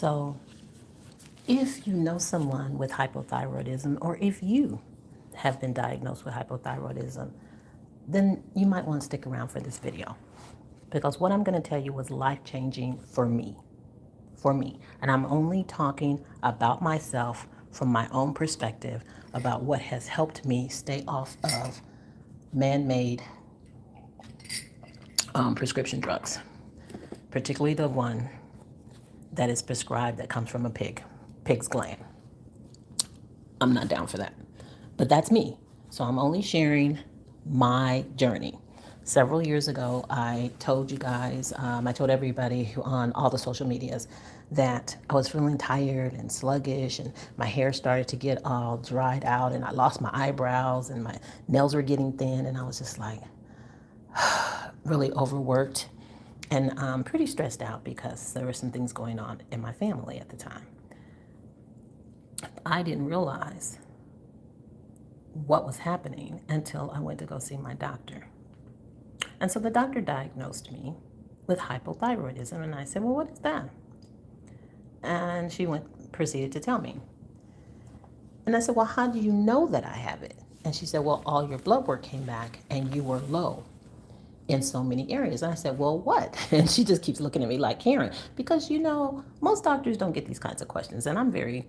So if you know someone with hypothyroidism, or if you have been diagnosed with hypothyroidism, then you might want to stick around for this video, because what I'm going to tell you was life-changing for me. And I'm only talking about myself from my own perspective about what has helped me stay off of man-made prescription drugs, particularly the one that is prescribed that comes from a pig's gland. I'm not down for that. But that's me. So I'm only sharing my journey. Several years ago, I told you guys, I told everybody on all the social medias that I was feeling tired and sluggish, and my hair started to get all dried out, and I lost my eyebrows, and my nails were getting thin, and I was just like really overworked and pretty stressed out because there were some things going on in my family at the time. I didn't realize what was happening until I went to go see my doctor. And so the doctor diagnosed me with hypothyroidism, and I said, well, what is that? And she proceeded to tell me. And I said, well, how do you know that I have it? And she said, well, all your blood work came back and you were low in so many areas. And I said, well, what? And she just keeps looking at me like, Karen, because most doctors don't get these kinds of questions. And I'm very,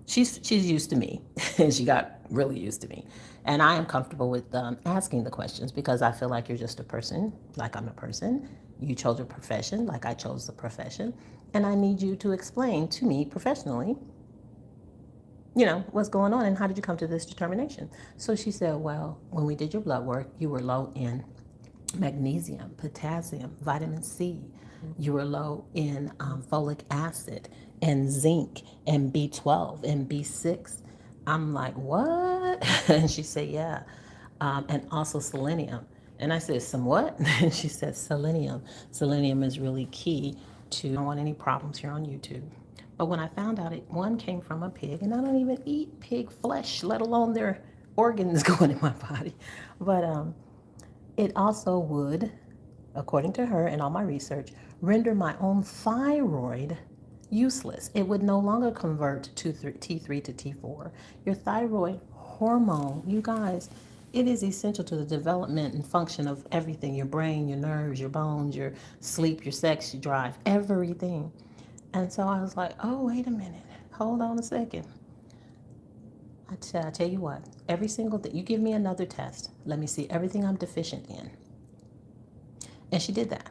she's used to me, and she got really used to me. And I am comfortable with asking the questions, because I feel like you're just a person, like I'm a person. You chose a profession, like I chose the profession. And I need you to explain to me professionally, what's going on and how did you come to this determination? So she said, well, when we did your blood work, you were low in magnesium, potassium, vitamin C. You were low in folic acid and zinc and B12 and B6. I'm like, what? And she said, yeah. And also selenium. And I said, some what? And she said, selenium. Selenium is really key to, I don't want any problems here on YouTube. But when I found out one came from a pig, and I don't even eat pig flesh, let alone their organs going in my body. But it also would, according to her and all my research, render my own thyroid useless. It would no longer convert to T3 to T4. Your thyroid hormone, you guys, it is essential to the development and function of everything: your brain, your nerves, your bones, your sleep, your sex, your drive, everything. And so I was like, oh, wait a minute. Hold on a second. I tell you what, every single thing, you give me another test. Let me see everything I'm deficient in. And she did that.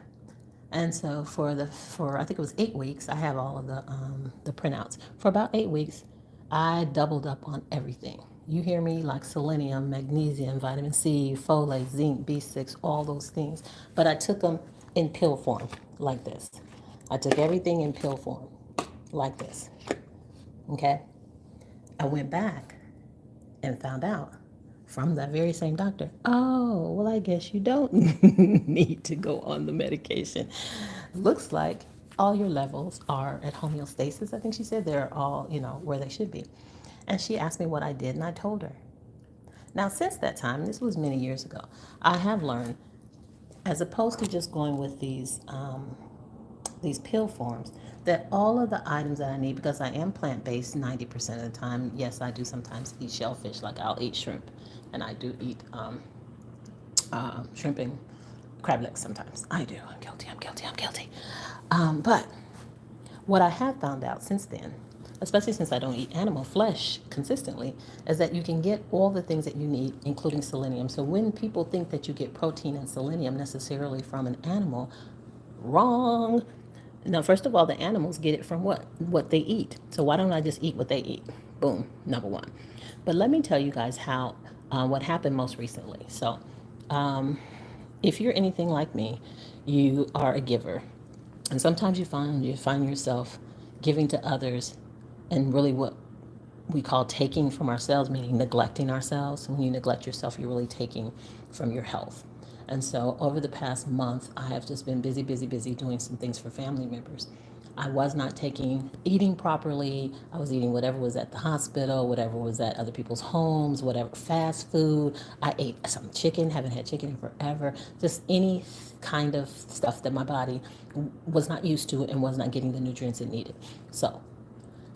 And so for I think it was 8 weeks, I have all of the printouts. For about 8 weeks, I doubled up on everything. You hear me? Like selenium, magnesium, vitamin C, folate, zinc, B6, all those things. But I took them in pill form, like this. I took everything in pill form, like this. Okay? I went back and found out from that very same doctor, oh, well, I guess you don't need to go on the medication. Looks like all your levels are at homeostasis. I think she said they're all, where they should be. And she asked me what I did, and I told her. Now, since that time, this was many years ago, I have learned, as opposed to just going with these pill forms, that all of the items that I need, because I am plant-based 90% of the time. Yes, I do sometimes eat shellfish, like I'll eat shrimp, and I do eat shrimp and crab legs sometimes. I do. I'm guilty. But what I have found out since then, especially since I don't eat animal flesh consistently, is that you can get all the things that you need, including selenium. So when people think that you get protein and selenium necessarily from an animal, wrong. Now, first of all, the animals get it from what they eat. So why don't I just eat what they eat? Boom, number one. But let me tell you guys what happened most recently. So if you're anything like me, you are a giver. And sometimes you find yourself giving to others, and really what we call taking from ourselves, meaning neglecting ourselves. When you neglect yourself, you're really taking from your health. And so over the past month, I have just been busy doing some things for family members. I was not eating properly. I was eating whatever was at the hospital, whatever was at other people's homes, whatever fast food. I ate some chicken, haven't had chicken in forever. Just any kind of stuff that my body was not used to and was not getting the nutrients it needed. So,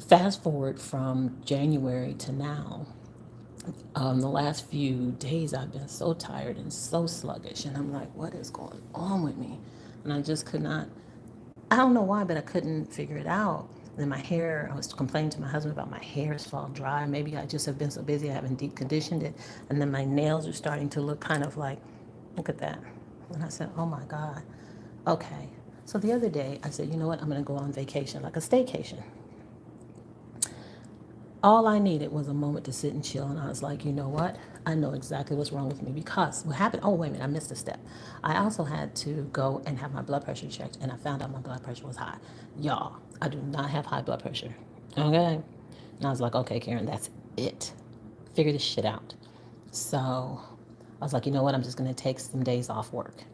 fast forward from January to now, the last few days I've been so tired and so sluggish, and I'm like, what is going on with me? And I just could not, I don't know why, but I couldn't figure it out. And then my hair, I was complaining to my husband about my hair is fall dry. Maybe I just have been so busy, I haven't deep conditioned it. And then my nails are starting to look kind of like, look at that. And I said, oh my God, okay. So the other day I said, you know what, I'm gonna go on vacation, like a staycation. All I needed was a moment to sit and chill, and I was like, you know what? I know exactly what's wrong with me because what happened, oh, wait a minute, I missed a step. I also had to go and have my blood pressure checked, and I found out my blood pressure was high. Y'all, I do not have high blood pressure, okay? And I was like, okay, Karen, that's it. Figure this shit out. So I was like, you know what? I'm just going to take some days off work.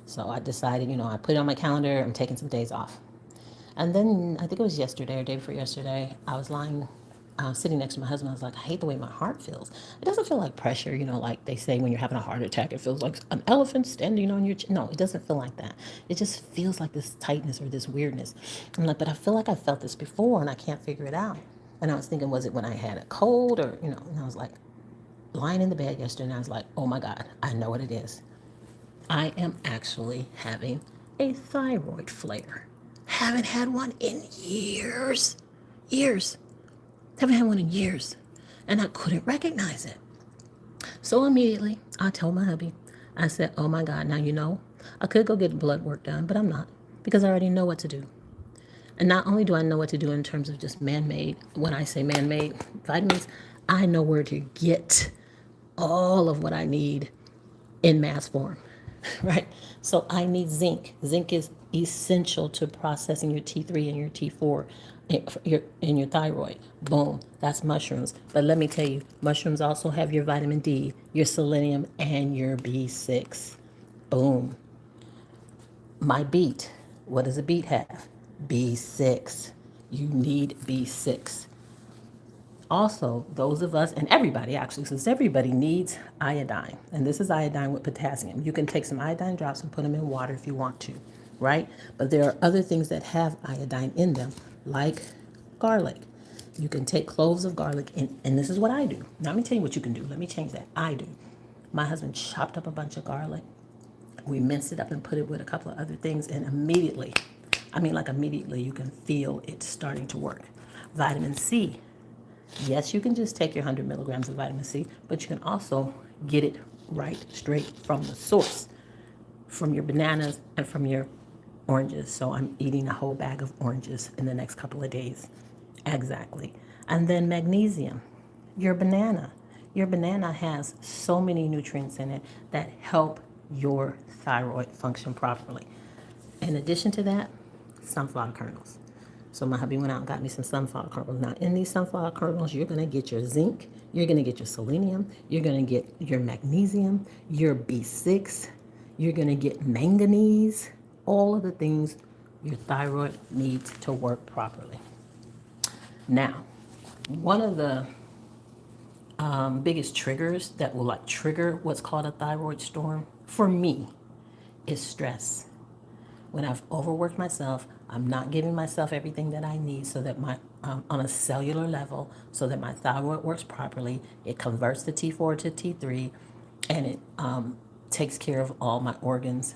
So I decided, I put it on my calendar, I'm taking some days off. And then I think it was yesterday or day before yesterday, I was lying, sitting next to my husband. I was like, I hate the way my heart feels. It doesn't feel like pressure, like they say when you're having a heart attack, it feels like an elephant standing on your chin. No, it doesn't feel like that. It just feels like this tightness or this weirdness. I'm like, but I feel like I felt this before and I can't figure it out. And I was thinking, was it when I had a cold or, and I was like lying in the bed yesterday and I was like, oh my God, I know what it is. I am actually having a thyroid flare. Haven't had one in years. Years. Haven't had one in years. And I couldn't recognize it. So immediately, I told my hubby, I said, oh my God, now I could go get blood work done, but I'm not because I already know what to do. And not only do I know what to do in terms of just man-made, when I say man-made vitamins, I know where to get all of what I need in mass form, right? So I need zinc. Zinc is essential to processing your T3 and your T4 in your thyroid. Boom, that's mushrooms. But let me tell you, mushrooms also have your vitamin D, your selenium, and your B6. Boom. My beet, what does a beet have? B6. You need B6. Also, those of us, and everybody actually, since everybody needs iodine, and this is iodine with potassium. You can take some iodine drops and put them in water if you want to, right? But there are other things that have iodine in them, like garlic. You can take cloves of garlic, and this is what I do. Now, let me tell you what you can do. Let me change that. I do. My husband chopped up a bunch of garlic. We minced it up and put it with a couple of other things, and immediately, you can feel it starting to work. Vitamin C. Yes, you can just take your 100 milligrams of vitamin C, but you can also get it right straight from the source, from your bananas and from your oranges. So I'm eating a whole bag of oranges in the next couple of days. Exactly. And then magnesium, your banana. Your banana has so many nutrients in it that help your thyroid function properly. In addition to that, sunflower kernels. So my hubby went out and got me some sunflower kernels. Now, in these sunflower kernels, you're going to get your zinc, you're going to get your selenium, you're going to get your magnesium, your B6, you're going to get manganese, all of the things your thyroid needs to work properly. Now, one of the biggest triggers that will trigger what's called a thyroid storm for me is stress. When I've overworked myself, I'm not giving myself everything that I need so that on a cellular level, so that my thyroid works properly. It converts the T4 to T3, and it takes care of all my organs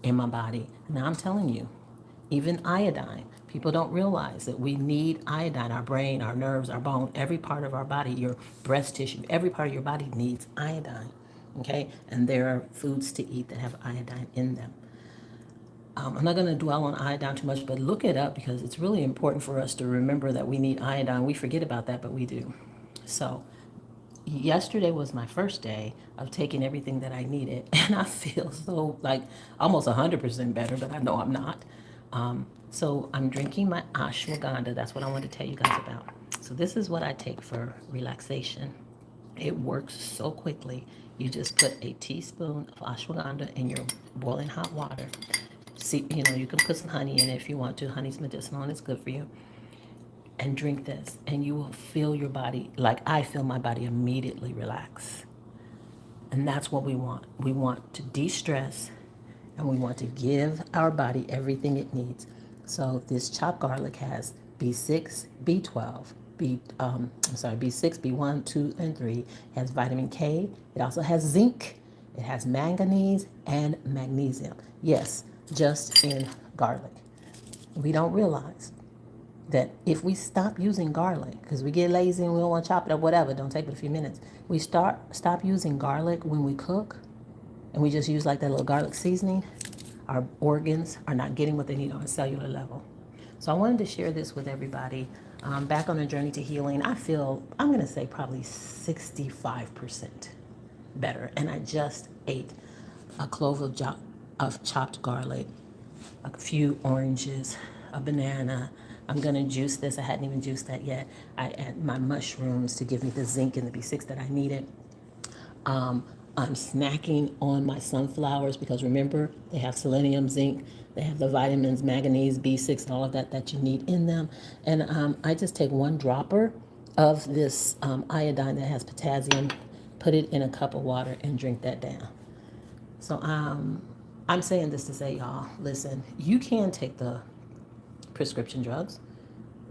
in my body. Now I'm telling you, even iodine. People don't realize that we need iodine. Our brain, our nerves, our bone, every part of our body, your breast tissue, every part of your body needs iodine. Okay? And there are foods to eat that have iodine in them. I'm not going to dwell on iodine too much, but look it up because it's really important for us to remember that we need iodine. We forget about that, but we do. So yesterday was my first day of taking everything that I needed, and I feel so almost 100% better, but I know I'm not. So I'm drinking my ashwagandha. That's what I want to tell you guys about. So this is what I take for relaxation. It works so quickly. You just put a teaspoon of ashwagandha in your boiling hot water. See, you know, you can put some honey in it if you want to. Honey's medicinal and it's good for you. And drink this, and you will feel your body, like I feel my body immediately relax. And that's what we want. We want to de-stress, and we want to give our body everything it needs. So this chopped garlic has B6, B12, B6, B1, 2, and 3. It has vitamin K. It also has zinc. It has manganese and magnesium. Yes, just in garlic. We don't realize that if we stop using garlic, because we get lazy and we don't want to chop it up, whatever, don't take but a few minutes. We stop using garlic when we cook, and we just use like that little garlic seasoning. Our organs are not getting what they need on a cellular level. So I wanted to share this with everybody. Back on the journey to healing, I feel, I'm going to say probably 65% better. And I just ate a clove of chopped garlic, a few oranges, a banana. I'm gonna juice this. I hadn't even juiced that yet. I add my mushrooms to give me the zinc and the B6 that I needed. I'm snacking on my sunflowers because remember, they have selenium, zinc, they have the vitamins, manganese, B6, and all of that that you need in them. And I just take one dropper of this iodine that has potassium, put it in a cup of water, and drink that down. So I'm saying this to say, y'all, listen, you can take the prescription drugs.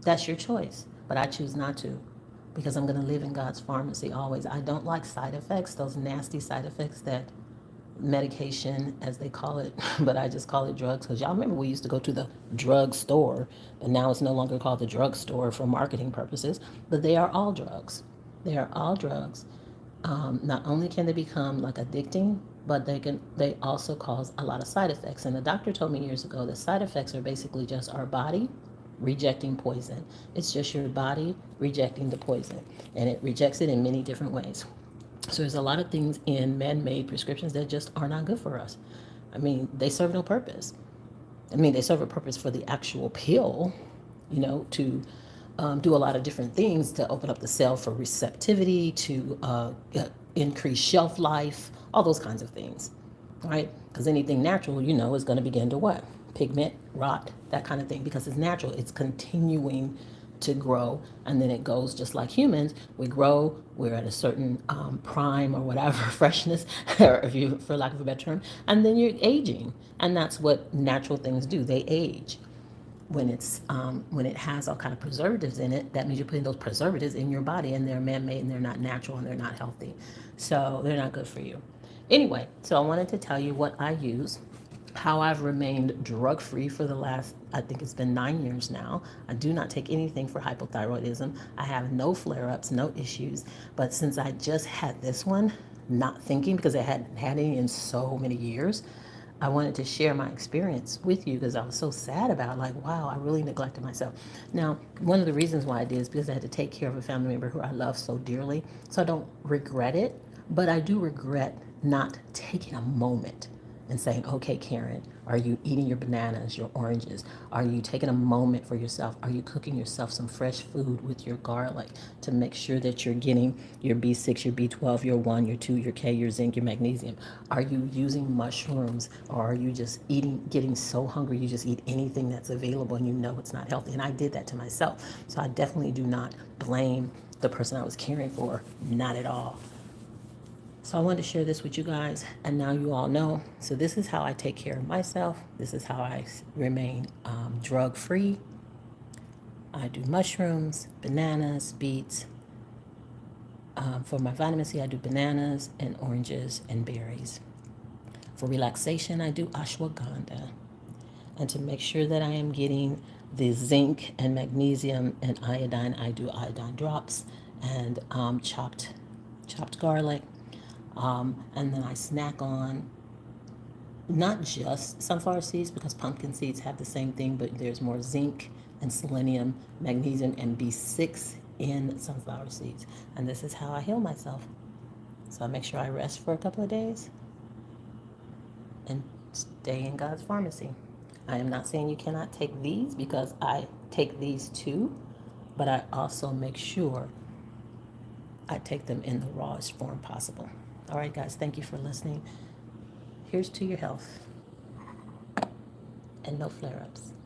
That's your choice. But I choose not to because I'm going to live in God's pharmacy always. I don't like side effects, those nasty side effects that medication, as they call it, but I just call it drugs because y'all remember we used to go to the drug store, but now it's no longer called the drug store for marketing purposes, but they are all drugs. They are all drugs. Not only can they become like addicting, but they also cause a lot of side effects. And the doctor told me years ago that side effects are basically just our body rejecting poison. It's just your body rejecting the poison, and it rejects it in many different ways. So there's a lot of things in man-made prescriptions that just are not good for us. I mean, they serve no purpose. I mean, they serve a purpose for the actual pill, you know, to do a lot of different things to open up the cell for receptivity, to increase shelf life, all those kinds of things, right? Because anything natural, you know, is going to begin to what? Pigment, rot, that kind of thing, because it's natural. It's continuing to grow, and then it goes just like humans. We grow, we're at a certain prime or whatever, freshness, or if you, for lack of a better term, and then you're aging, and that's what natural things do. They age. When it has all kind of preservatives in it, that means you're putting those preservatives in your body, and they're man-made, and they're not natural, and they're not healthy, so they're not good for you. Anyway, so I wanted to tell you what I use, how I've remained drug-free for the last, I think it's been 9 years now. I do not take anything for hypothyroidism. I have no flare-ups, no issues. But since I just had this one, not thinking because I hadn't had any in so many years, I wanted to share my experience with you because I was so sad about it. Like, wow, I really neglected myself. Now, one of the reasons why I did is because I had to take care of a family member who I love so dearly. So I don't regret it, but I do regret not taking a moment and saying, okay, Karen, are you eating your bananas, your oranges? Are you taking a moment for yourself? Are you cooking yourself some fresh food with your garlic to make sure that you're getting your B6, your B12, your 1, your 2, your K, your zinc, your magnesium? Are you using mushrooms, or are you just getting so hungry you just eat anything that's available and you know it's not healthy? And I did that to myself. So I definitely do not blame the person I was caring for, not at all. So I wanted to share this with you guys, and now you all know. So this is how I take care of myself. This is how I remain drug-free. I do mushrooms, bananas, beets. For my vitamin C, I do bananas and oranges and berries. For relaxation, I do ashwagandha. And to make sure that I am getting the zinc and magnesium and iodine, I do iodine drops and chopped garlic. And then I snack on not just sunflower seeds, because pumpkin seeds have the same thing, but there's more zinc and selenium, magnesium, and B6 in sunflower seeds. And this is how I heal myself. So I make sure I rest for a couple of days and stay in God's pharmacy. I am not saying you cannot take these, because I take these too, but I also make sure I take them in the rawest form possible. All right, guys, thank you for listening. Here's to your health. and no flare-ups.